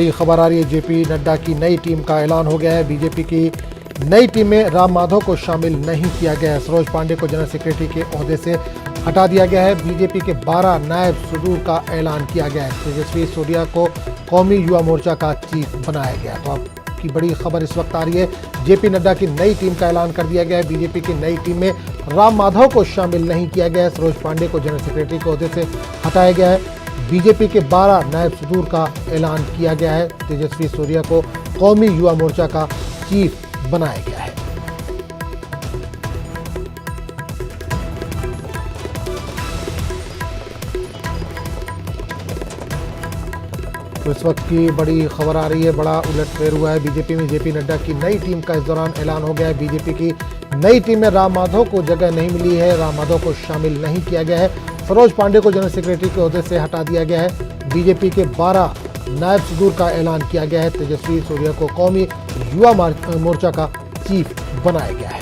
बड़ी खबर आ रही है, जेपी नड्डा की नई टीम का ऐलान हो गया है। बीजेपी की नई टीम में राम माधव को शामिल नहीं किया गया है। सरोज पांडे को जनरल सेक्रेटरी के ओहदे से हटा दिया गया है। बीजेपी के 12 नायब सदूर का ऐलान किया गया है। तेजस्वी सूर्या को कौमी युवा मोर्चा का चीफ बनाया गया। तो आपकी बड़ी खबर इस वक्त आ रही है, जेपी नड्डा की नई टीम का ऐलान कर दिया गया है। बीजेपी की नई टीम में राम माधव को शामिल नहीं किया गया है। सरोज पांडे को जनरल सेक्रेटरी के ओहदे से हटाया गया है। बीजेपी के 12 नायब सदूर का ऐलान किया गया है। तेजस्वी सूर्या को कौमी युवा मोर्चा का चीफ बनाया गया है। तो इस वक्त की बड़ी खबर आ रही है, बड़ा उलटफेर हुआ है बीजेपी में। जेपी नड्डा की नई टीम का इस दौरान ऐलान हो गया है। बीजेपी की नई टीम में राम माधव को जगह नहीं मिली है। राम माधव को शामिल नहीं किया गया है। सरोज पांडे को जनरल सेक्रेटरी के ओहदे से हटा दिया गया है। बीजेपी के 12 नायब सदूर का ऐलान किया गया है। तेजस्वी सूर्या को कौमी युवा मोर्चा का चीफ बनाया गया है।